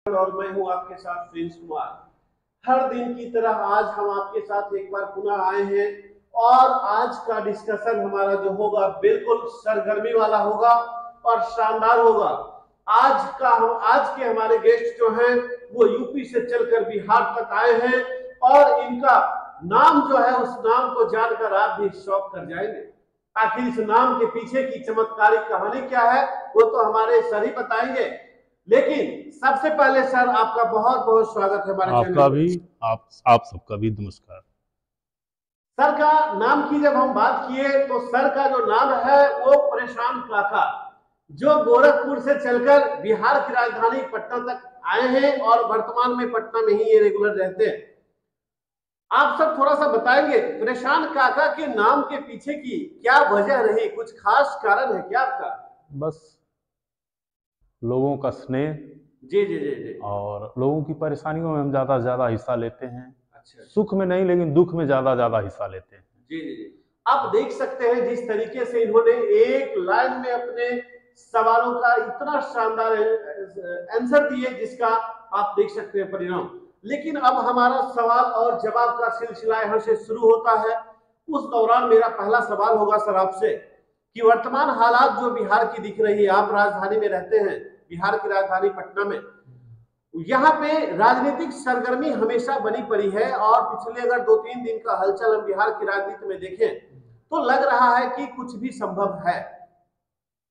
और मैं हूं आपके साथ प्रिंस कुमार। हर दिन की तरह आज हम आपके साथ एक बार पुनः आए हैं और आज का डिस्कशन हमारा जो होगा बिल्कुल सरगर्मी वाला होगा और शानदार होगा। आज के हमारे गेस्ट जो हैं वो यूपी से चलकर बिहार तक आए हैं और इनका नाम जो है उस नाम को जानकर आप भी शॉक कर जाएंगे। आखिर इस नाम के पीछे की चमत्कारिक कहानी क्या है वो तो हमारे सर ही बताएंगे। लेकिन सबसे पहले सर आपका बहुत बहुत स्वागत है हमारे आपका भी। आप सबका भी नमस्कार। सर का नाम की जब हम बात किए तो सर का जो नाम है वो परेशान काका, जो गोरखपुर से चलकर बिहार की राजधानी पटना तक आए हैं और वर्तमान में पटना में ही ये रेगुलर रहते हैं। आप सब थोड़ा सा बताएंगे परेशान काका के नाम के पीछे की क्या वजह रही, कुछ खास कारण है क्या आपका? बस लोगों का स्नेह जी जी जी जी। और लोगों की परेशानियों में हम ज़्यादा से ज़्यादा हिस्सा लेते हैं। अच्छा। सुख में नहीं लेकिन दुख में ज़्यादा हिस्सा लेते हैं। जी जी जी। आप देख सकते हैं जिस तरीके से इन्होंने एक लाइन में अपने सवालों का इतना शानदार आंसर दिए जिसका आप देख सकते हैं परिणाम। लेकिन अब हमारा सवाल और जवाब का सिलसिला यहाँ से शुरू होता है। उस दौरान मेरा पहला सवाल होगा सर आपसे कि वर्तमान हालात जो बिहार की दिख रही है, आप राजधानी में रहते हैं, बिहार की राजधानी पटना में, यहाँ पे राजनीतिक सरगर्मी हमेशा बनी पड़ी है और पिछले अगर 2-3 दिन का हलचल हम बिहार की राजनीति में देखें तो लग रहा है कि कुछ भी संभव है।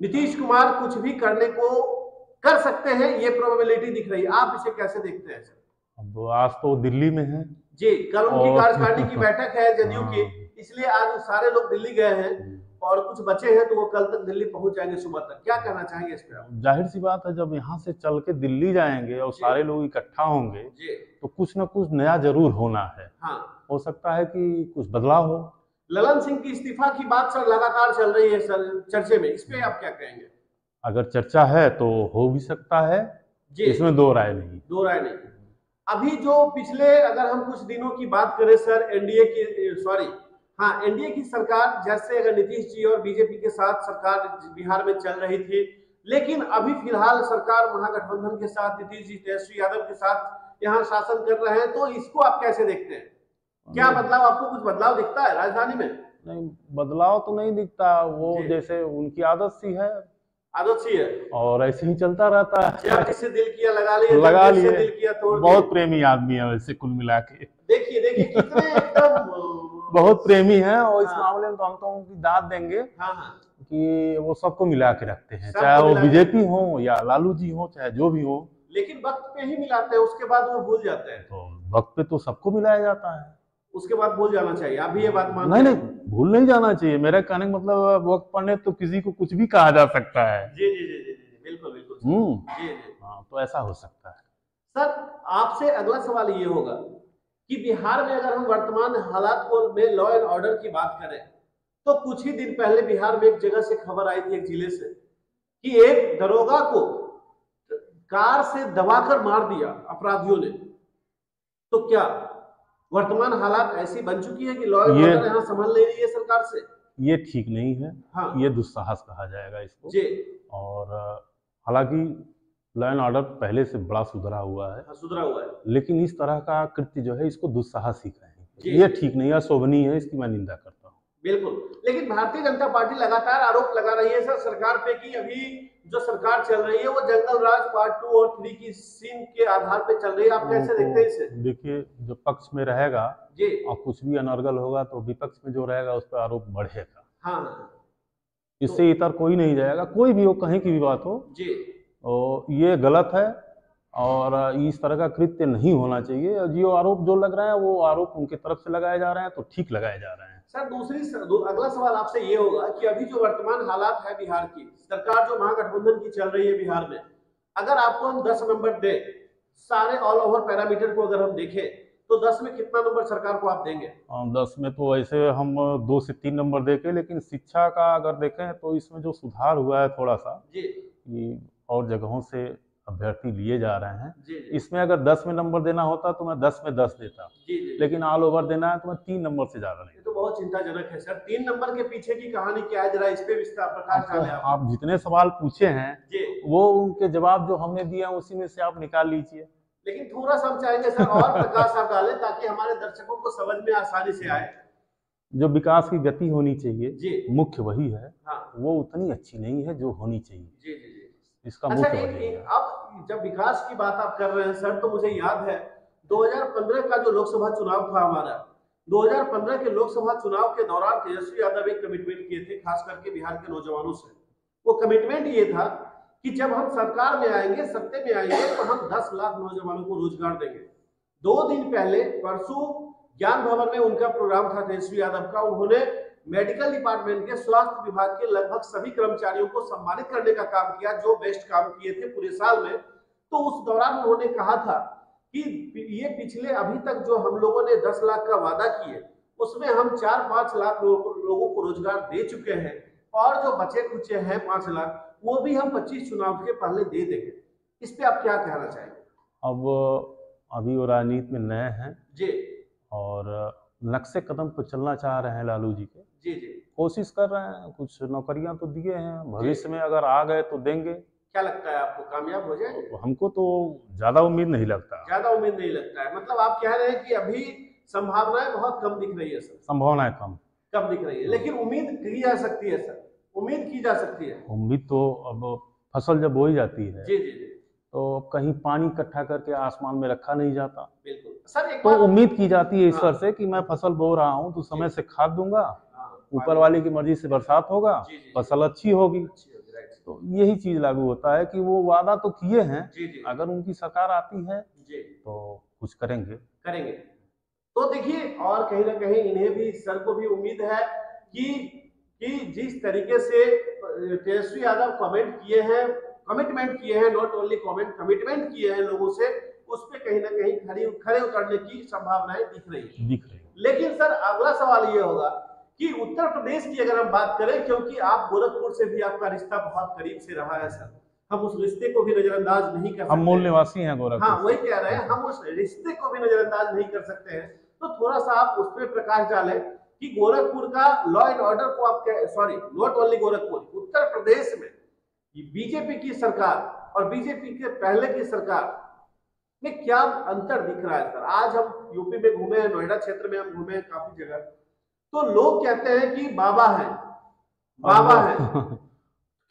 नीतीश कुमार कुछ भी करने को कर सकते हैं, ये प्रोबेबिलिटी दिख रही है। आप इसे कैसे देखते हैं सर? अब आज तो दिल्ली में है जी, कल उनकी और कार्यकारिणी की बैठक है जदयू की, हाँ। इसलिए आज सारे लोग दिल्ली गए हैं और कुछ बचे हैं तो वो कल तक दिल्ली पहुंच जाएंगे सुबह तक। क्या कहना चाहेंगे इस पे आप? जाहिर सी बात है, जब यहाँ से चल के दिल्ली जाएंगे और सारे लोग इकट्ठा होंगे तो कुछ ना कुछ नया जरूर होना है। हाँ, हो सकता है कि कुछ बदलाव हो। ललन सिंह की इस्तीफा की बात सर लगातार चल रही है सर चर्चे में, इस पे आप क्या कहेंगे? अगर चर्चा है तो हो भी सकता है जी, इसमें दो राय नहीं। अभी जो पिछले अगर हम कुछ दिनों की बात करें सर, एनडीए की सरकार, जैसे अगर नीतीश जी और बीजेपी के साथ सरकार बिहार में चल रही थी, लेकिन अभी फिलहाल सरकार महागठबंधन के साथ नीतीश जी तेजस्वी यादव के साथ यहाँ शासन कर रहे हैं, तो इसको आप कैसे देखते हैं? क्या बदलाव, आपको कुछ बदलाव दिखता है राजधानी में? नहीं, बदलाव तो नहीं दिखता। वो जैसे उनकी आदत सी है और ऐसे ही चलता रहता है। जिससे दिल किया लगा लिए, दिल किया तोड़ दिया। बहुत प्रेमी आदमी है वैसे कुल मिला के। देखिए कितने एकदम बहुत प्रेमी है और इस मामले में तो हम तो उनकी दाद देंगे। हाँ हाँ, कि वो सबको मिला के रखते हैं, चाहे वो बीजेपी हो या लालू जी हो, चाहे जो भी हो। लेकिन वक्त पे ही मिलाते हैं, उसके बाद वो भूल जाते हैं। तो वक्त पे तो सबको मिलाया जाता है, उसके बाद भूल जाना चाहिए। आप भी ये बात मानते हैं? नहीं, भूल नहीं जाना चाहिए। मेरा कहने का मतलब वक्त पड़ने तो किसी को कुछ भी कहा जा सकता है। जी जी जी जी जी, बिल्कुल बिल्कुल जी जी। हाँ, तो ऐसा हो सकता है। सर आपसे अगला सवाल ये होगा कि बिहार में अगर हम वर्तमान हालात को में लॉ एंड ऑर्डर की बात करें तो कुछ ही दिन पहले बिहार में एक जगह से खबर आई थी, एक जिले से, कि एक दरोगा को कार से दबाकर मार दिया अपराधियों ने। तो क्या वर्तमान हालात ऐसी बन चुकी है कि लॉ एंड ऑर्डर यहाँ संभल नहीं रही है सरकार से? ये ठीक नहीं है। हाँ, ये दुस्साहस कहा जाएगा इसको जी। और हालांकि लॉ एंड ऑर्डर पहले से बड़ा सुधरा हुआ है। हाँ, सुधरा हुआ है, लेकिन इस तरह का कृत्य जो है इसको दुस्साहस ही कहेंगे। ये ठीक नहीं है, अशोभनीय है, इसकी मैं निंदा करता हूँ। बिल्कुल। लेकिन भारतीय जनता पार्टी लगातार आरोप लगा रही है सर सरकार पे कि अभी जो सरकार चल रही है वो जंगल राज पार्ट 2 और 3 की सीन के आधार पे चल रही है। आप कैसे देखते हैं इसे? देखिए, जो पक्ष में रहेगा जी और कुछ भी अनर्गल होगा तो विपक्ष में जो रहेगा उस पर आरोप बढ़ेगा। हाँ, इससे इतर कोई नहीं जाएगा, कोई भी हो, कहीं की भी बात हो जी। और ये गलत है और इस तरह का कृत्य नहीं होना चाहिए। जो आरोप जो लग रहे हैं वो आरोप उनके तरफ से लगाए जा रहे हैं तो ठीक लगाए जा रहे हैं। सर अगला सवाल आपसे ये होगा कि अभी जो वर्तमान हालात है बिहार की, सरकार जो महागठबंधन की चल रही है बिहार में, अगर आपको हम 10 नंबर दे, सारे ऑल ओवर पैरामीटर को अगर हम देखें तो 10 में कितना नंबर सरकार को आप देंगे? 10 में तो वैसे हम 2 से 3 नंबर देके, लेकिन शिक्षा का अगर देखें तो इसमें जो सुधार हुआ है थोड़ा सा कि और जगहों से अभ्यर्थी लिए जा रहे हैं, इसमें अगर 10 में नंबर देना होता तो मैं 10 में 10 देता। लेकिन ऑल ओवर देना है तो मैं 3 नंबर से ज्यादा नहीं। तो तो बहुत चिंताजनक है सर। 3 नंबर के पीछे की कहानी क्या है, जरा इस पे विस्तार प्रकाश डालें आप जितने सवाल पूछे हैं जी, वो उनके जवाब जो हमने दिया उसी में से आप निकाल लीजिए। लेकिन थोड़ा सा हम चाहेंगे सर और प्रकाश आप डालें ताकि हमारे दर्शकों को समझ में आसानी से आए। जो विकास की गति होनी चाहिए जी, मुख्य वही है। हाँ, वो उतनी अच्छी नहीं है जो होनी चाहिए। जी जी जी। इसका अच्छा, मुख्य वजह है। अब जब विकास की बात आप कर रहे हैं सर, तो मुझे याद है 2015 का जो लोकसभा चुनाव था हमारा, 2015 के लोकसभा चुनाव के दौरान तेजस्वी यादव एक कमिटमेंट किए थे, खास करके बिहार के नौजवानों से। वो कमिटमेंट ये था कि जब हम सरकार में आएंगे, सत्ते में आएंगे, तो हम 10 लाख नौजवानों को रोजगार देंगे। 2 दिन पहले परसों ज्ञान भवन में उनका प्रोग्राम था तेजस्वी यादव का। उन्होंने मेडिकल डिपार्टमेंट के स्वास्थ्य विभाग के लगभग सभी कर्मचारियों को सम्मानित करने का काम किया जो बेस्ट काम किए थे पूरे साल में। तो उस दौरान उन्होंने कहा था कि ये पिछले अभी तक जो हम लोगों ने 10 लाख का वादा किए उसमें हम 4-5 लाख लोगों को रोजगार दे चुके हैं, और जो बचे खुचे हैं 5 लाख वो भी हम 25 चुनाव के पहले दे देंगे। इस पे आप क्या कहना चाहेंगे? अब अभी वो राजनीति में नए हैं जी, और नक्शे कदम पर चलना चाह रहे हैं लालू जी के। जी जी, कोशिश कर रहे हैं, कुछ नौकरियां तो दिए हैं, भविष्य में अगर आ गए तो देंगे। क्या लगता है आपको, कामयाब हो जाएंगे? हमको तो ज्यादा उम्मीद नहीं लगता। ज्यादा उम्मीद नहीं लगता है, मतलब आप कह रहे हैं कि अभी संभावनाएं बहुत कम दिख रही है सर? संभावनाएं कम दिख रही है, लेकिन उम्मीद की जा सकती है सर, उम्मीद की जा सकती है। उम्मीद तो अब फसल जब बोई जाती है जी जी जी, तो कहीं पानी इकट्ठा करके आसमान में रखा नहीं जाता। बिल्कुल सर। एक तो बात उम्मीद की जाती है ईश्वर हाँ, से कि मैं फसल बो रहा हूँ तो समय से खाद दूंगा, हाँ, ऊपर वाले की मर्जी से बरसात होगा, जी जी, फसल अच्छी होगी। राइट। तो यही चीज लागू होता है कि वो वादा तो किए हैं, जी जी, अगर उनकी सरकार आती है जी तो कुछ करेंगे। तो देखिए, और कहीं ना कहीं इन्हें भी, सर को भी उम्मीद है कि जिस तरीके से तेजस्वी यादव कमिटमेंट किए हैं, नॉट ओनली कमिटमेंट किए हैं लोगों से, उस पे कहीं ना कहीं खड़े उतरने की संभावनाएं दिख रही है। लेकिन सर अगला सवाल ये होगा कि उत्तर प्रदेश की अगर हम बात करें, क्योंकि आप गोरखपुर से भी आपका रिश्ता बहुत करीब से रहा है सर, हम उस रिश्ते को भी नजरअंदाज नहीं कर सकते। हम मूल निवासी हैं गोरखपुर। हाँ, वही कह रहे हैं, हम उस रिश्ते को भी नजरअंदाज नहीं कर सकते हैं। तो थोड़ा सा आप उस पर प्रकाश डालें कि गोरखपुर का लॉ एंड ऑर्डर को आप, sorry not only Gorakhpur, Uttar Pradesh में बीजेपी की सरकार और बीजेपी के पहले की सरकार में क्या अंतर दिख रहा है सर? आज हम यूपी में घूमे हैं, नोएडा क्षेत्र में हम घूमे हैं काफी जगह, तो लोग कहते हैं कि बाबा है, बाबा है।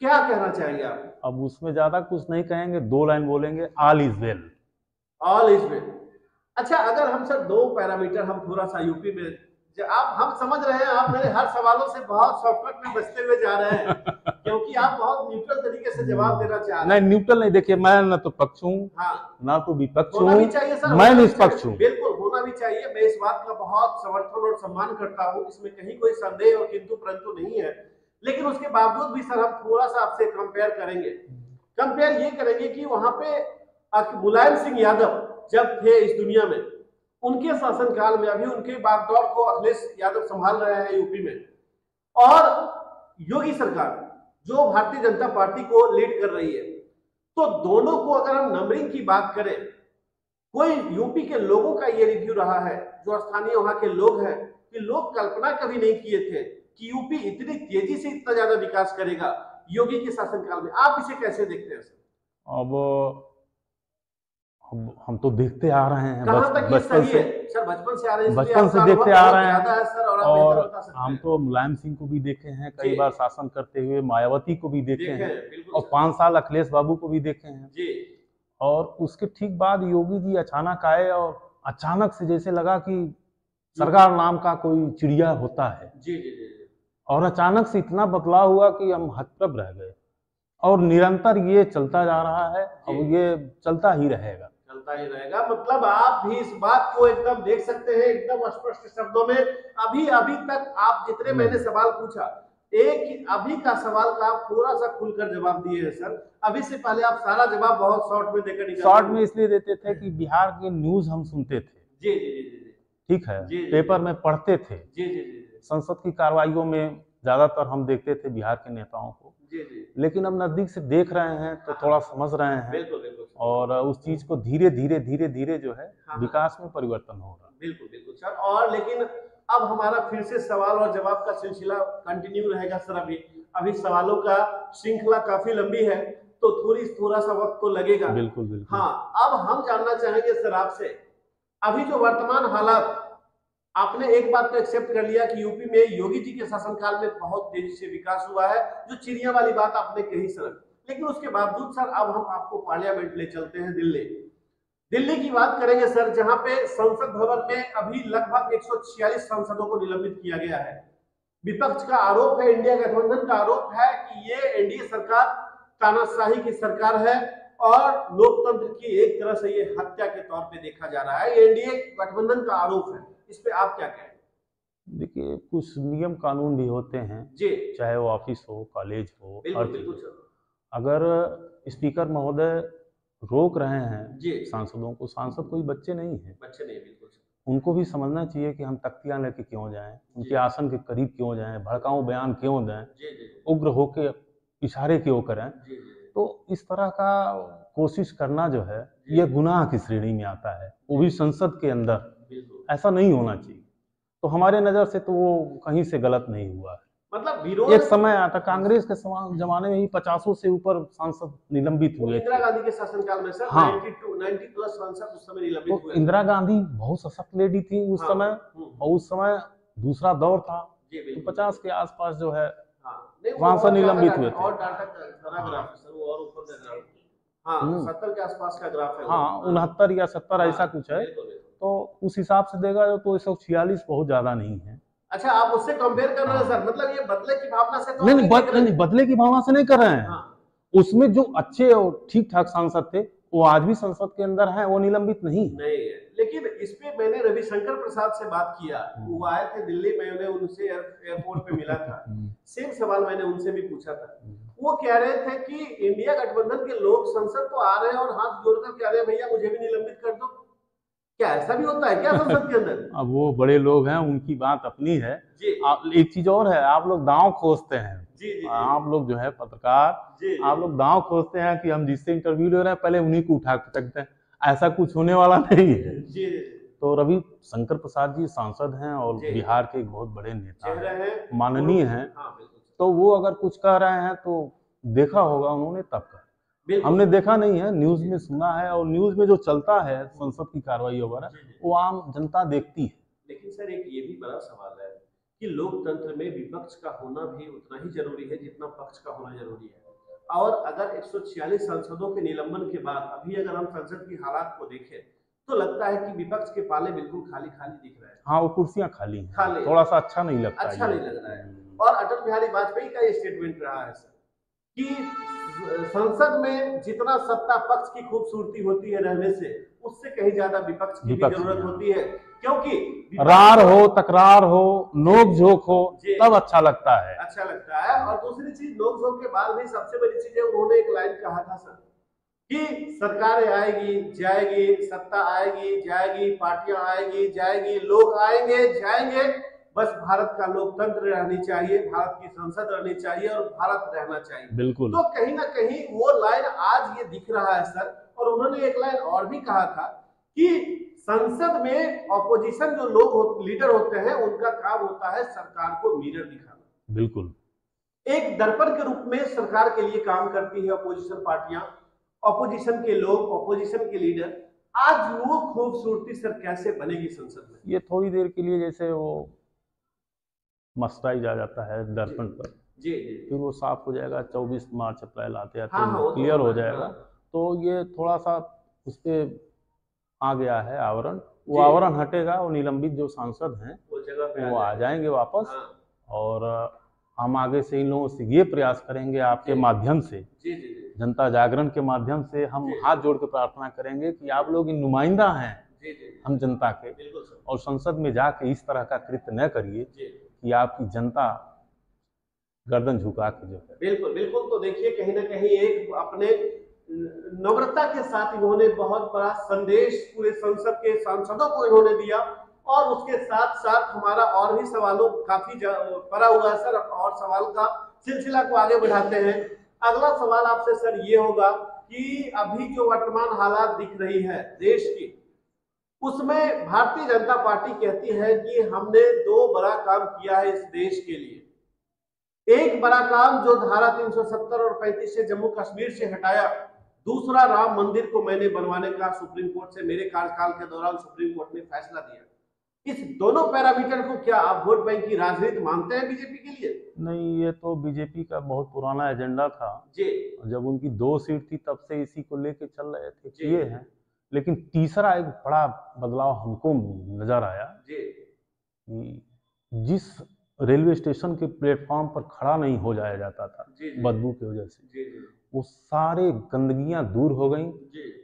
क्या कहना चाहेंगे आप? अब उसमें ज्यादा कुछ नहीं कहेंगे, 2 लाइन बोलेंगे, all is well. All is well. अच्छा, अगर हम सर 2 पैरामीटर हम थोड़ा सा यूपी में, आप, हम समझ रहे हैं आप मेरे हर सवालों से बहुत शॉर्टकट में बचते हुए जा रहे हैं क्योंकि आप बहुत न्यूट्रल तरीके से जवाब देना चाह रहे हैं। नहीं, न्यूट्रल नहीं, देखिए मैं न तो पक्ष हूँ, हाँ, ना तो विपक्ष होना भी हूँ, चाहिए सर, मैं निष्पक्ष हूँ। बिल्कुल होना भी चाहिए। मैं इस बात का बहुत समर्थन और सम्मान करता हूँ, इसमें कहीं कोई संदेह और किंतु परंतु नहीं है। लेकिन उसके बावजूद भी सर हम थोड़ा सा आपसे कंपेयर ये करेंगे कि वहां पे मुलायम सिंह यादव जब थे इस दुनिया में, उनके शासनकाल में, अभी उनके बागडोर को अखिलेश यादव संभाल रहे हैं यूपी में, और योगी सरकार जो भारतीय जनता पार्टी को लीड कर रही है, तो दोनों को अगर हम नंबरिंग की बात करें, कोई यूपी के लोगों का ये रिव्यू रहा है, जो स्थानीय वहां के लोग हैं, कि लोग कल्पना कभी नहीं किए थे कि यूपी इतनी तेजी से इतना ज्यादा विकास करेगा योगी के शासनकाल में। आप इसे कैसे देखते हैं सर? अब हम तो देखते आ रहे हैं, बचपन से सर, बचपन से आ रहे हैं, बचपन से देखते आ रहे हैं सर, और हम तो मुलायम सिंह को भी देखे हैं कई बार शासन करते हुए, मायावती को भी देखे हैं, और 5 साल अखिलेश बाबू को भी देखे हैं जी। और उसके ठीक बाद योगी जी अचानक आए और अचानक से जैसे लगा कि सरकार नाम का कोई चिड़िया होता है जी जी जी, और अचानक से इतना बदलाव हुआ कि हम हतप्रभ रह गए, और निरंतर ये चलता जा रहा है, और ये चलता ही रहेगा। मतलब आप भी इस बात को एकदम देख सकते हैं, एकदम स्पष्ट शब्दों में। अभी तक आप जितने मैंने सवाल पूछा, एक अभी का सवाल का आप थोड़ा सा खुलकर जवाब दिए हैं सर। अभी से पहले आप सारा जवाब बहुत शॉर्ट में देकर निकाले। शॉर्ट में इसलिए देते थे कि बिहार के न्यूज हम सुनते थे जी जी जी जी, ठीक है, पेपर में पढ़ते थे जी जी जी, संसद की कार्रवाइयों में ज्यादातर हम देखते थे बिहार के नेताओं को जी जी, लेकिन अब नजदीक से देख रहे हैं तो थोड़ा समझ रहे हैं। बिल्कुल बिल्कुल, और उस चीज को धीरे धीरे जो है विकास में परिवर्तन हो रहा है। बिल्कुल बिल्कुल सर। और लेकिन अब हमारा फिर से सवाल और जवाब का सिलसिला कंटिन्यू रहेगा सर। अभी सवालों का श्रृंखला काफी लंबी है, तो थोड़ा सा वक्त तो लगेगा। बिल्कुल बिल्कुल। हाँ, अब हम जानना चाहेंगे सर आपसे, अभी जो वर्तमान हालात, आपने एक बात तो एक्सेप्ट कर लिया कि यूपी में योगी जी के शासनकाल में बहुत तेजी से विकास हुआ है, जो चिड़िया वाली बात आपने कही सर, लेकिन उसके बावजूद सर अब हम आपको पार्लियामेंट ले चलते हैं दिल्ली की बात करेंगे सर, जहां पे संसद भवन में अभी लगभग 146 सांसदों को निलंबित किया गया है। विपक्ष का आरोप है, इंडिया गठबंधन का आरोप है कि ये एनडीए सरकार तानाशाही की सरकार है और लोकतंत्र की एक तरह से ये हत्या के तौर पे देखा जा रहा है। ये एनडीए गठबंधन का आरोप है, इस पे आप क्या कहें? देखिए, कुछ नियम कानून भी होते हैं जी, चाहे वो ऑफिस हो, कॉलेज हो, अगर स्पीकर महोदय रोक रहे हैं सांसदों को, सांसद कोई बच्चे नहीं है, बिल्कुल उनको भी समझना चाहिए कि हम तख्तियां लेके क्यों जाएं, उनके आसन के करीब क्यों जाएं, भड़काऊ बयान क्यों दें, उग्र होके इशारे क्यों करें। तो इस तरह का कोशिश करना जो है यह गुनाह की श्रेणी में आता है, वो भी संसद के अंदर। ऐसा नहीं होना चाहिए। तो हमारे नजर से तो वो कहीं से गलत नहीं हुआ है। मतलब विरोध एक समय आता, कांग्रेस के जमाने में ही 50 से ऊपर सांसद निलंबित हुए। इंदिरा गांधी के शासनकाल में सर 90 प्लस सांसद उस समय निलंबित हुए। इंदिरा गांधी बहुत सशक्त लेडी थी उस समय, और उस समय दूसरा दौर था, तो 50 के आसपास जो है सांसद निलंबित हुए थे। और डाटा का ग्राफ है सर, वो और ऊपर का ग्राफ, हाँ 70 के आसपास का ग्राफ है, हाँ 69 या 70 ऐसा कुछ है। तो उस हिसाब से देगा तो 146 बहुत ज्यादा नहीं है। अच्छा, आप उससे कंपेयर कर रहे हैं सर, मतलब ये बदले की भावना से तो नहीं, बदले की भावना से नहीं कर रहे हैं। उसमें जो अच्छे और ठीक ठाक सांसद थे वो आज भी संसद के अंदर हैं, वो निलंबित नहीं है। लेकिन इस पे मैंने रविशंकर प्रसाद से बात किया, वो आए थे दिल्ली, मैंने उनसे एयरपोर्ट पे मिला था, सेम सवाल मैंने उनसे भी पूछा था। वो कह रहे थे कि इंडिया गठबंधन के लोग संसद तो आ रहे हैं और हाथ जोड़कर कह रहे हैं भैया मुझे भी निलंबित कर दो। क्या ऐसा भी होता है क्या संसद के अंदर? अब वो बड़े लोग हैं, उनकी बात अपनी है। एक चीज और है, आप लोग दांव खोजते हैं, आप लोग जो है पत्रकार, आप लोग दांव खोजते हैं कि हम जिससे इंटरव्यू ले रहे हैं पहले उन्हीं को उठा के सकते हैं। ऐसा कुछ होने वाला नहीं है। तो रविशंकर प्रसाद जी सांसद हैं और बिहार के एक बहुत बड़े नेता हैं, माननीय हैं। तो वो अगर कुछ कह रहे हैं तो देखा होगा उन्होंने, तब कर हमने देखा नहीं है, न्यूज में सुना है, और न्यूज में जो चलता है संसद की कार्रवाई वगैरह वो आम जनता देखती है। लेकिन सर एक ये भी बड़ा सवाल है कि लोकतंत्र में विपक्ष का होना भी उतना ही जरूरी है जितना पक्ष का होना जरूरी है। और अगर 146 सांसदों के निलंबन के बाद अभी अगर हम संसद की हालात को देखें तो लगता है कि विपक्ष के पाले बिल्कुल खाली खाली दिख रहे हैं। हाँ, वो कुर्सियां खाली हैं, थोड़ा सा अच्छा नहीं लगता, अच्छा नहीं लग रहा है। और अटल बिहारी वाजपेयी का ये स्टेटमेंट रहा है सर कि संसद में जितना सत्ता पक्ष की खूबसूरती होती है रहने से, उससे कहीं ज्यादा विपक्ष की भी जरूरत होती है, क्योंकि रार हो, तकरार हो, नोक झोंक हो, तब अच्छा लगता है। अच्छा लगता है। और दूसरी चीज, नोक झोंक के बाद भी सबसे बड़ी चीज है, उन्होंने एक लाइन कहा था सर कि सरकारें आएगी जाएगी, सत्ता आएगी जाएगी, पार्टियां आएगी जाएगी, लोग आएंगे जाएंगे, बस भारत का लोकतंत्र रहनी चाहिए, भारत की संसद रहनी चाहिए और भारत रहना चाहिए। बिल्कुल। तो कहीं ना कहीं वो लाइन आज ये दिख रहा है सर। और उन्होंने एक लाइन और भी कहा था कि संसद में ऑपोजिशन जो लोग लीडर होते हैं उनका काम होता है सरकार को मिरर दिखाना। बिल्कुल, एक दर्पण के रूप में सरकार के लिए काम करती है ऑपोजिशन पार्टियां, ऑपोजिशन के लोग, ऑपोजिशन के लीडर। आज वो खूबसूरती सर कैसे बनेगी संसद में? ये थोड़ी देर के लिए जैसे वो मस्टराइज आ जाता है दर्पण पर, फिर वो साफ हो जाएगा, 24 मार्च अप्रैल आते आते क्लियर हो जाएगा। तो ये थोड़ा सा उस पर आ गया है आवरण, वो आवरण हटेगा, वो निलंबित जो सांसद हैं वो आ जाएंगे वापस। और हम आगे से इन लोगों से ये प्रयास करेंगे, आपके माध्यम से, जनता जागरण के माध्यम से हम हाथ जोड़ के प्रार्थना करेंगे कि आप लोग इन नुमाइंदा हैं हम जनता के, और संसद में जाके इस तरह का कृत्य न करिए कि आपकी जनता गर्दन झुका के जो है। बिल्कुल बिल्कुल। तो देखिए कहीं ना कहीं एक अपने नम्रता के साथ इन्होंने बहुत बड़ा संदेश पूरे संसद के सांसदों को इन्होंने दिया, और उसके साथ साथ हमारा और भी सवालों काफी पड़ा हुआ है सर, और सवाल का सिलसिला को आगे बढ़ाते हैं। अगला सवाल आपसे सर ये होगा कि अभी जो वर्तमान हालात दिख रही है देश की, उसमें भारतीय जनता पार्टी कहती है कि हमने 2 बड़ा काम किया है इस देश के लिए। एक बड़ा काम जो धारा 370 और 35 से जम्मू कश्मीर से हटाया, दूसरा राम मंदिर को मैंने बनवाने का सुप्रीम कोर्ट से मेरे कार्यकाल के दौरान सुप्रीम कोर्ट ने फैसला दिया। इस दोनों पैरामीटर को क्या आप वोट बैंक की राजनीति मानते हैं बीजेपी के लिए? नहीं, ये तो बीजेपी का बहुत पुराना एजेंडा था जी। जब उनकी 2 सीट थी तब से इसी को लेके चल रहे थे, किए हैं। लेकिन तीसरा एक बड़ा बदलाव हमको नजर आया कि जिस रेलवे स्टेशन के प्लेटफॉर्म पर खड़ा नहीं हो जाया जाता था बदबू की वजह से, वो सारे गंदगियां दूर हो गई,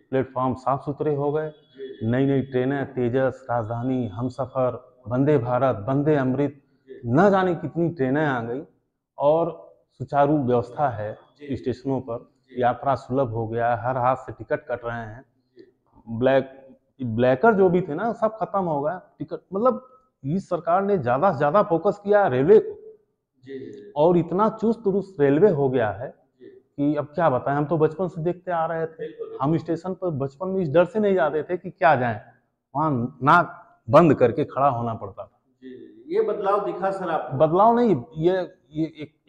प्लेटफॉर्म साफ सुथरे हो गए, नई नई ट्रेनें, तेजस, राजधानी, हमसफर, वंदे भारत, वंदे अमृत, न जाने कितनी ट्रेनें आ गई और सुचारू व्यवस्था है स्टेशनों पर, यात्रा सुलभ हो गया, हर हाथ से टिकट कट रहे हैं, ब्लैकर जो भी थे ना सब खत्म हो गया टिकट। मतलब इस सरकार ने ज्यादा से ज्यादा फोकस किया रेलवे को और इतना चुस्त दुरुस्त रेलवे हो गया है कि अब क्या बताएं। हम तो बचपन से देखते आ रहे थे, हम स्टेशन पर बचपन में इस डर से नहीं जाते थे कि क्या जाएं, वहां नाक बंद करके खड़ा होना पड़ता था। ये बदलाव दिखा सर आपको? बदलाव नहीं, ये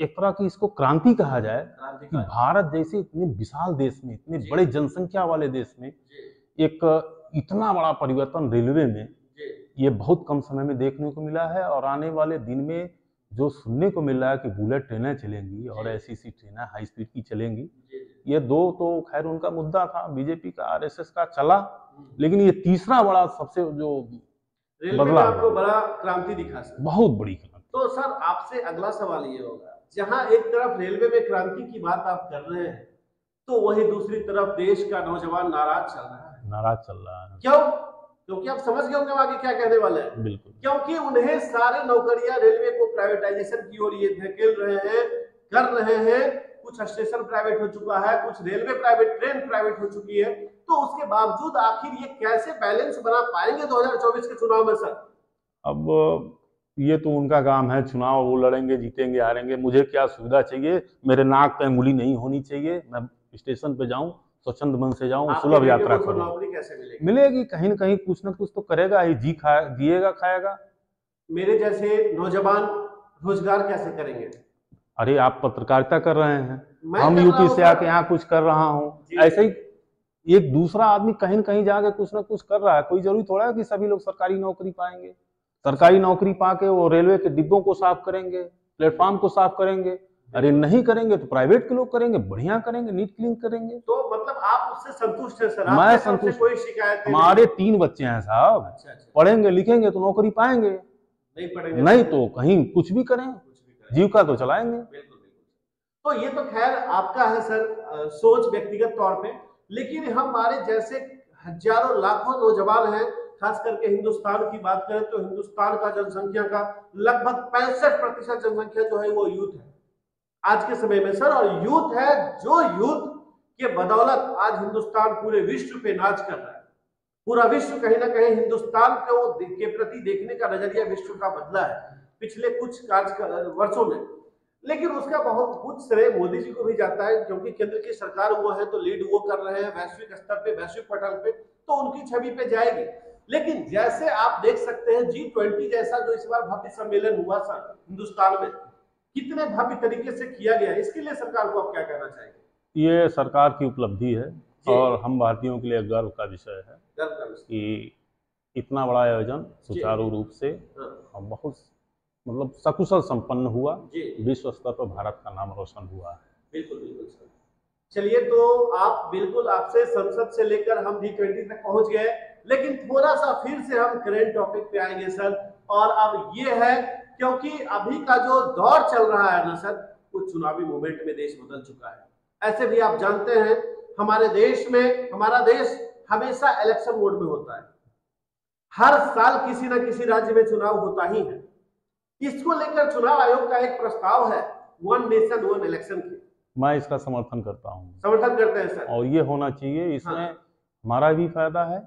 एक तरह की इसको क्रांति कहा जाए कि भारत जैसे इतने विशाल देश में, इतने बड़े जनसंख्या वाले देश में एक इतना बड़ा परिवर्तन रेलवे में ये बहुत कम समय में देखने को मिला है। और आने वाले दिन में जो सुनने को मिल रहा है कि बुलेट ट्रेनें चलेंगी और ऐसी ट्रेनें हाई स्पीड की चलेंगी, ये 2 तो खैर उनका मुद्दा था बीजेपी का, आरएसएस का चला, लेकिन ये तीसरा बड़ा सबसे जो बदलाव आपको बड़ा क्रांति दिखा सर, बहुत बड़ी क्रांति। तो सर आपसे अगला सवाल ये होगा, जहां एक तरफ रेलवे में क्रांति की बात आप कर रहे हैं तो वही दूसरी तरफ देश का नौजवान नाराज चल रहा है। क्यों? क्योंकि आप समझ गए होंगे आगे क्या कहने वाले हैं। बिल्कुल। क्योंकि उन्हें सारी नौकरियां रेलवे को प्राइवेटाइजेशन की ओर ये धकेल रहे हैं, कर रहे हैं। कुछ स्टेशन प्राइवेट हो चुका है, कुछ रेलवे प्राइवेट, ट्रेन प्राइवेट हो चुकी है, तो उसके बावजूद आखिर ये कैसे बैलेंस बना पाएंगे 2024 के चुनाव में सर? अब ये तो उनका काम है, चुनाव वो लड़ेंगे, जीतेंगे, हारेंगे। मुझे क्या सुविधा चाहिए? मेरे नाक पे अंगुली नहीं होनी चाहिए, मैं स्टेशन पे जाऊं, स्वच्छंद मन से जाऊं, सुलभ यात्रा करूं। नौकरी कैसे मिलेगी? मिलेगी कहीं न कहीं, कुछ न कुछ तो करेगा ही, जिएगा खाएगा। मेरे जैसे नौजवान रोजगार कैसे करेंगे? अरे आप पत्रकारिता कर रहे हैं, हम यूपी से आके यहाँ कुछ कर रहा हूँ, ऐसे ही एक दूसरा आदमी कहीं न कहीं जाके कुछ न कुछ कर रहा है। कोई जरूरी थोड़ा है कि सभी लोग सरकारी नौकरी पाएंगे। सरकारी नौकरी पाके वो रेलवे के डिब्बों को साफ करेंगे, प्लेटफॉर्म को साफ करेंगे। अरे नहीं करेंगे तो प्राइवेट के लोग करेंगे, बढ़िया करेंगे, नीट क्लीन करेंगे। तो मतलब आप उससे संतुष्ट हैं सर? मैं संतुष्ट, कोई शिकायत नहीं? हमारे 3 बच्चे हैं साहब। अच्छा। पढ़ेंगे लिखेंगे तो नौकरी पाएंगे, नहीं पढ़ेंगे नहीं तो कहीं कुछ भी करें, जीविका तो चलाएंगे। बिल्कुल। तो ये तो खैर आपका है सर सोच व्यक्तिगत तौर पे, लेकिन हमारे जैसे हजारों लाखों नौजवान हैं, खास करके हिंदुस्तान की बात करें तो हिंदुस्तान का जनसंख्या का लगभग 65% जनसंख्या जो है वो यूथ है आज के समय में सर। और यूथ है जो यूथ के बदौलत आज हिंदुस्तान पूरे विश्व पे नाच कर रहा है। पूरा विश्व कहीं ना कहीं हिंदुस्तान के प्रति देखने का नजरिया विश्व का बदला है पिछले कुछ वर्षों में। लेकिन उसका बहुत कुछ श्रेय मोदी जी को भी जाता है, क्योंकि केंद्र की सरकार वो है तो लीड वो कर रहे हैं वैश्विक स्तर पे, वैश्विक पटल पे, तो उनकी छवि पे जाएगी। लेकिन जैसे आप देख सकते हैं G20 जैसा जो इस बार भव्य सम्मेलन हुआ सर हिंदुस्तान में, कितने भव्य तरीके से किया गया, इसके लिए सरकार को आप क्या कहना चाहेंगे? ये सरकार की उपलब्धि है और हम भारतीयों के लिए गर्व का विषय है कि इतना बड़ा आयोजन सुचारू रूप से और बहुत मतलब सकुशल संपन्न हुआ, विश्व स्तर पर भारत का नाम रोशन हुआ है। बिल्कुल सर। चलिए, तो आप बिल्कुल आपसे संसद से लेकर हम G20 तक पहुंच गए, लेकिन थोड़ा सा फिर से हम करेंट टॉपिक पे आएंगे सर। और अब ये है क्योंकि अभी का जो दौर चल रहा है ना सर, वो चुनावी मूवमेंट में देश बदल चुका है। ऐसे भी आप जानते हैं हमारे देश में, हमारा देश हमेशा इलेक्शन मोड में होता है। हर साल किसी न किसी राज्य में चुनाव होता ही है। इसको लेकर चुनाव आयोग का एक प्रस्ताव है, 1 नेशन 1 इलेक्शन की। मैं इसका समर्थन करता हूँ। समर्थन करते हैं सर? और ये होना चाहिए, इसमें हमारा भी फायदा है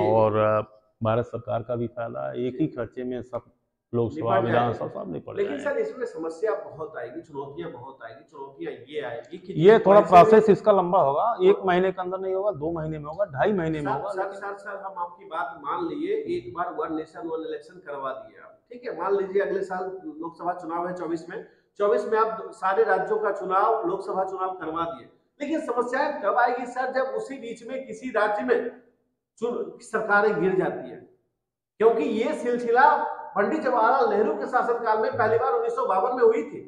और भारत सरकार का भी फायदा है। एक ही खर्चे में सब लोकसभा विधानसभा सब निपट लेकिन सर इसमें समस्या बहुत आएगी, चुनौतियां बहुत आएगी। चुनौतियां ये आएगी कि ये थोड़ा प्रोसेस इसका लंबा होगा, 1 महीने के अंदर नहीं होगा, 2 महीने में होगा, 2.5 महीने में होगा। सर हम आपकी बात मान लिए, एक बार वन नेशन वन इलेक्शन करवा दिए आप, ठीक है, मान लीजिए अगले साल लोकसभा चुनाव है 24 में आप सारे राज्यों का चुनाव, लोकसभा चुनाव करवा दिए, लेकिन समस्याएं तब आएगी सर जब उसी बीच में किसी राज्य में सरकारें गिर जाती है, क्योंकि ये सिलसिला पंडित जवाहरलाल नेहरू के शासनकाल में पहली बार 1952 में हुई थी,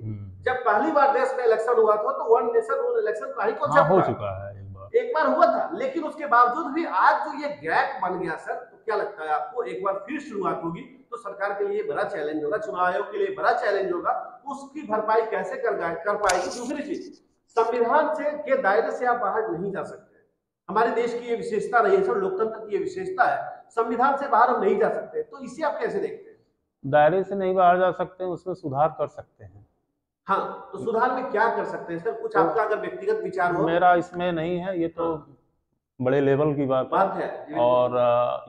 जब पहली बार देश में इलेक्शन हुआ था, तो वन नेशन वन इलेक्शन का ही कॉन्सेप्ट हो चुका है, एक बार हुआ था, लेकिन उसके बावजूद भी आज जो ये गैप बन गया सर, तो क्या लगता है आपको, एक बार फिर शुरुआत होगी तो सरकार के लिए बड़ा चैलेंज होगा, चुनाव आयोग के लिए बड़ा चैलेंज होगा, उसकी भरपाई कैसे कर पाएगी। दूसरी चीज, संविधान से के दायरे से आप बाहर नहीं जा सकते, हमारे देश की ये विशेषता रही है सर, लोकतंत्र की ये विशेषता है, संविधान से बाहर हम नहीं जा सकते, तो इसे आप कैसे देखते हैं? दायरे से नहीं बाहर जा सकते हैं, उसमें सुधार कर सकते हैं। हाँ, तो सुधार में क्या कर सकते हैं सर, कुछ आपका अगर व्यक्तिगत विचार हो? मेरा इसमें नहीं है, ये तो बड़े लेवल की बात है, और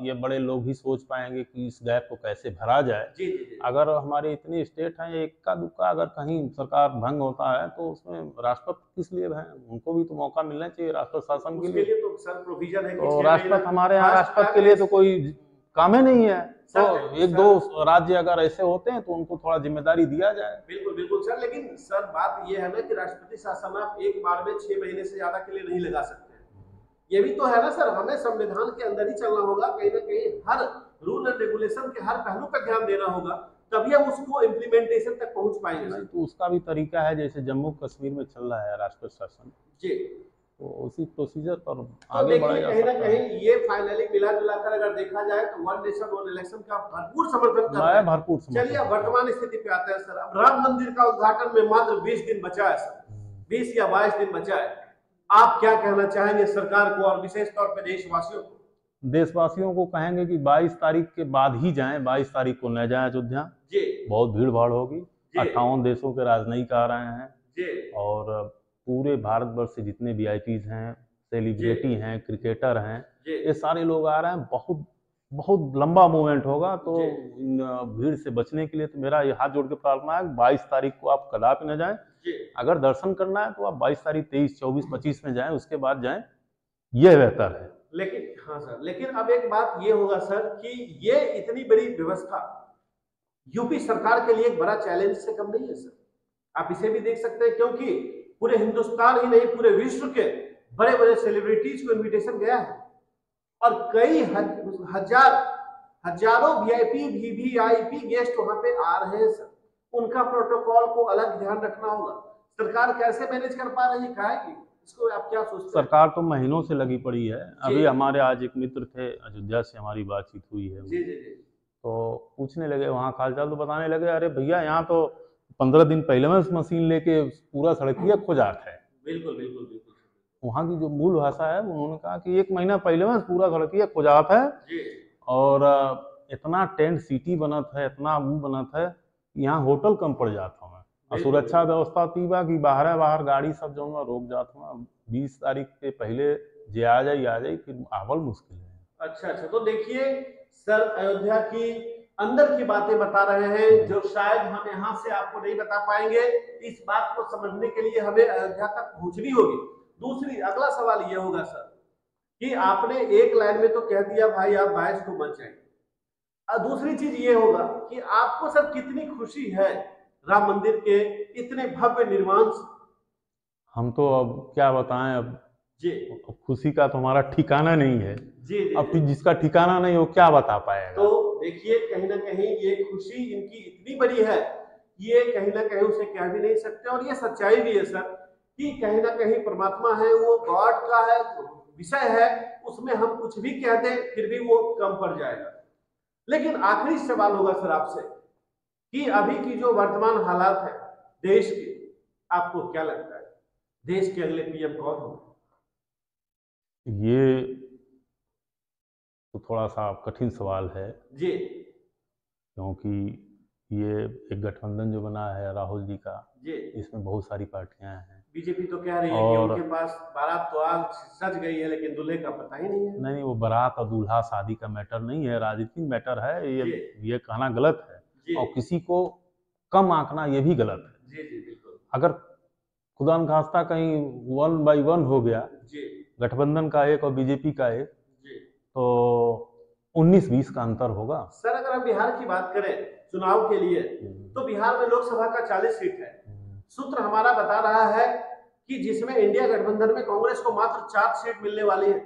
ये बड़े लोग ही सोच पाएंगे कि इस गैप को कैसे भरा जाए। जी। अगर हमारे इतने स्टेट हैं, इक्का दुक्का अगर कहीं सरकार भंग होता है तो उसमें राष्ट्रपति किस लिए हैं, उनको भी तो मौका मिलना चाहिए राष्ट्रपति शासन के लिए। तो सर प्रोविजन है तो राष्ट्रपति, हमारे यहाँ राष्ट्रपति के लिए तो कोई काम ही नहीं है, तो एक दो राज्य अगर ऐसे होते हैं तो उनको थोड़ा जिम्मेदारी दिया जाए। बिल्कुल सर, लेकिन सर बात ये है ना कि राष्ट्रपति शासन आप एक बार में 6 महीने से ज्यादा के लिए नहीं लगा सकते, ये भी तो है ना सर, हमें संविधान के अंदर ही चलना होगा, कहीं ना कहीं हर रूल एंड रेगुलेशन के हर पहलू पर ध्यान देना होगा, तभी हम उसको इम्प्लीमेंटेशन तक पहुंच पाएंगे। तो उसका भी तरीका है, जैसे जम्मू कश्मीर में चल रहा है राष्ट्रपति शासन जी, तो उसी प्रोसीजर पर आगे बढ़ा जा सकता है। कहीं ना कहीं ये फाइनली मिला जुलाकर अगर देखा जाए तो वन नेशन वन इलेक्शन का भरपूर समर्थन कर रहा है, भरपूर। चलिए वर्तमान स्थिति पे आते हैं सर, अब राम मंदिर का उद्घाटन में मात्र 20 दिन बचा है सर, 20 या 22 दिन बचा है, आप क्या कहना चाहेंगे सरकार को और विशेष तौर पर देशवासियों को? देशवासियों को कहेंगे कि 22 तारीख के बाद ही जाएं, 22 तारीख को न जाएं अयोध्या जी, बहुत भीड़ भाड़ होगी, 58 देशों के राजनयिक आ रहे हैं जी, और पूरे भारतवर्ष से जितने VIPs हैं, सेलिब्रिटी हैं, क्रिकेटर हैं, ये सारे लोग आ रहे हैं, बहुत लंबा मूवमेंट होगा, तो भीड़ से बचने के लिए तो मेरा ये हाथ जोड़ के प्रार्थना है, 22 तारीख को आप कदापि न जाएं, अगर दर्शन करना है तो आप 22 तारीख 23, 24, 25 में जाएं, उसके बाद जाएं, यह बेहतर है। लेकिन हाँ सर, लेकिन अब एक बात ये होगा सर कि ये इतनी बड़ी व्यवस्था यूपी सरकार के लिए एक बड़ा चैलेंज से कम नहीं है सर, आप इसे भी देख सकते हैं, क्योंकि पूरे हिंदुस्तान ही नहीं पूरे विश्व के बड़े बड़े सेलिब्रिटीज को इनविटेशन गया है, और कई हजारों VIP गेस्ट वहां पे आ रहे हैं सर, उनका प्रोटोकॉल को अलग ध्यान रखना होगा, सरकार कैसे मैनेज कर पा रही है, इसको आप क्या सोचते हैं? सरकार तो महीनों से लगी पड़ी है, अभी हमारे आज एक मित्र थे अयोध्या से, हमारी बातचीत हुई है जी, तो पूछने लगे वहाँ हालचाल, तो बताने लगे अरे भैया यहाँ तो 15 दिन पहले में मशीन लेके पूरा सड़किया खोजात है। बिल्कुल वहाँ की जो मूल भाषा है, उन्होंने कहा कि 1 महीना पहले में पूरा सड़किया खोजात है जी। और इतना टेंट सिटी बनत है, इतना वो बनत है, यहाँ होटल कम पड़ जाता है, सुरक्षा व्यवस्था तीबा कि बाहर गाड़ी सब जो रोक जाता है, 20 तारीख के पहले जे आ जाए फिर आवल मुश्किल है। अच्छा, तो देखिए सर, अयोध्या की अंदर की बातें बता रहे हैं जो शायद हम यहाँ से आपको नहीं बता पाएंगे, इस बात को समझने के लिए हमें अयोध्या तक पहुंचनी होगी। दूसरी अगला सवाल ये होगा सर कि आपने एक लाइन में तो कह दिया भाई आप 22 को मत जाइए, दूसरी चीज ये होगा कि आपको सर कितनी खुशी है राम मंदिर के इतने भव्य निर्माण से? हम तो अब क्या बताएं, अब जी खुशी का तो हमारा ठिकाना नहीं है जी, अब जिसका ठिकाना नहीं हो क्या बता पाएगा। तो देखिए कहीं ना कहीं ये खुशी इनकी इतनी बड़ी है, ये कहीं ना कहीं उसे कह भी नहीं सकते, और ये सच्चाई भी है सर कि कहीं ना कहीं परमात्मा है, वो गॉड का है विषय है, उसमें हम कुछ भी कह दें फिर भी वो कम पड़ जाएगा। लेकिन आखिरी सवाल होगा सर आपसे कि अभी की जो वर्तमान हालात है देश के, आपको क्या लगता है देश के अगले PM कौन होगा? ये तो थोड़ा सा कठिन सवाल है जी, क्योंकि ये एक गठबंधन जो बना है राहुल जी का जी, इसमें बहुत सारी पार्टियां हैं। बीजेपी तो कह रही है कि उनके पास बारात तो आज सज गई है लेकिन दूल्हे का पता ही नहीं है। नहीं, वो बारात और दूल्हा शादी का मैटर नहीं है, राजनीतिक मैटर है, ये कहना गलत है। और किसी को कम आंकना ये भी गलत है। जी जी बिल्कुल। अगर खुदा न खास्ता कहीं 1 by 1 हो गया गठबंधन का एक और बीजेपी का एक, तो 19-20 का अंतर होगा। सर अगर हम बिहार की बात करें चुनाव के लिए, तो बिहार में लोकसभा का 40 सीट है। सूत्र हमारा बता रहा है कि जिसमें इंडिया गठबंधन में कांग्रेस को मात्र 4 सीट मिलने वाली है।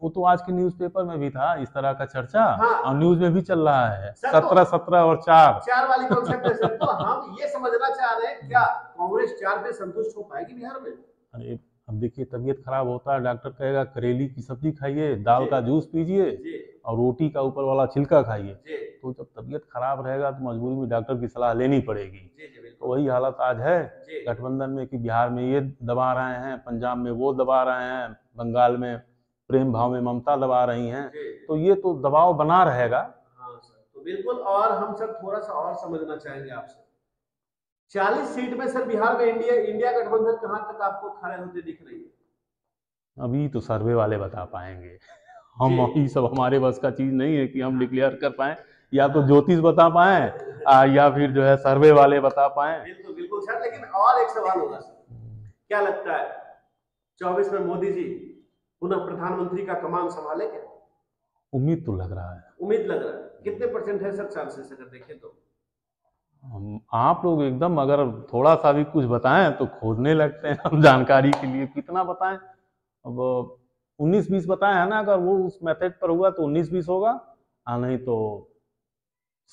वो तो आज के न्यूज़पेपर में भी था इस तरह का चर्चा। हाँ, और न्यूज में भी चल रहा है 17 और 4 वाली कॉन्सेप्ट है सर। तो हम ये समझना चाह रहे हैं क्या कांग्रेस 4 पे संतुष्ट हो पाएगी बिहार में? अरे अब देखिए, तबीयत खराब होता है, डॉक्टर कहेगा करेली की सब्जी खाइए, दाल का जूस पीजिए और रोटी का ऊपर वाला छिलका खाइए। तो जब तबीयत खराब रहेगा तो मजबूरी में डॉक्टर की सलाह लेनी पड़ेगी। तो वही हालत आज है गठबंधन में कि बिहार में ये दबा रहे हैं, पंजाब में वो दबा रहे हैं, बंगाल में प्रेम भाव में ममता दबा रही हैं, तो ये तो दबाव बना रहेगा। हाँ सर, तो बिल्कुल। और हम सर थोड़ा सा और समझना चाहेंगे आपसे, 40 सीट में सर बिहार में इंडिया गठबंधन कहां तक आपको खड़े होते दिख रही है? अभी तो सर्वे वाले बता पाएंगे, हम अभी सब हमारे बस का चीज नहीं है कि हम डिक्लेयर कर पाए, या तो ज्योतिष बता पाए या फिर जो है सर्वे वाले बता पाए। बिल्कुल बिल्कुल सर। लेकिन और एक सवाल होगा सर, क्या लगता है 24 में मोदी जी पुनः प्रधानमंत्री का कमान संभालेंगे? उम्मीद तो लग रहा है। उम्मीद लग रहा है। कितने % है सर चांसेस अगर देखें तो? आप लोग एकदम अगर थोड़ा सा भी कुछ बताएं तो खोदने लगते हैं हम जानकारी के लिए। कितना बताएं? अब 19-20 बताए है ना, अगर वो उस मेथड पर हुआ तो 19-20 होगा, नहीं तो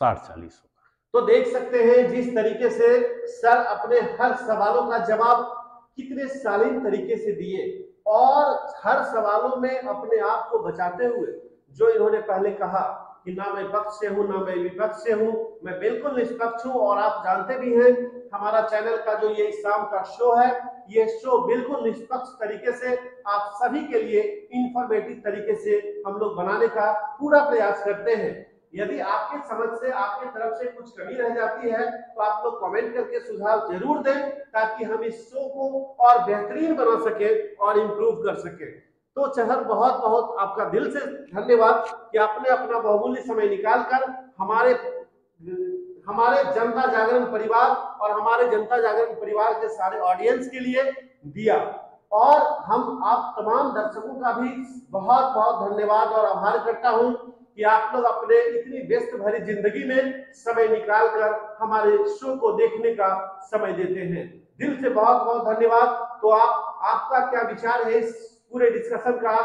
60-40 होगा। तो देख सकते हैं जिस तरीके से सर अपने हर सवालों का जवाब कितने शालीन तरीके से दिए, और हर सवालों में अपने आप को बचाते हुए जो इन्होंने पहले कहा कि ना मैं पक्ष से हूं ना मैं विपक्ष से हूं, मैं बिल्कुल निष्पक्ष हूं। और आप जानते भी हैं हमारा चैनल का जो ये शाम का शो है, ये शो बिल्कुल निष्पक्ष तरीके से आप सभी के लिए इंफॉर्मेटिव तरीके से हम लोग बनाने का पूरा प्रयास करते हैं। यदि आपके समझ से आपकी तरफ से कुछ कमी रह जाती है तो आप लोग कमेंट करके सुझाव जरूर दें, ताकि हम इस शो को और बेहतरीन बना सके और इम्प्रूव कर सके। तो चहर बहुत बहुत आपका दिल से धन्यवाद कि आपने अपना बहुमूल्य समय निकालकर हमारे जनता जागरण परिवार और हमारे जनता जागरण परिवार के सारे ऑडियंस के लिए दिया। और हम आप तमाम दर्शकों का भी बहुत बहुत धन्यवाद और आभार करता हूं कि आप लोग अपने इतनी व्यस्त भरी जिंदगी में समय निकालकर हमारे शो को देखने का समय देते हैं। दिल से बहुत बहुत धन्यवाद। तो आपका क्या विचार है इस पूरे डिस्कशन का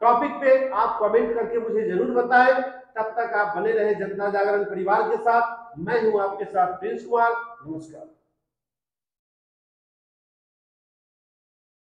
टॉपिक पे, आप कमेंट करके मुझे जरूर बताएं। तब तक आप बने रहे जनता जागरण परिवार के साथ। मैं हूं आपके साथ प्रिंस कुमार। नमस्कार।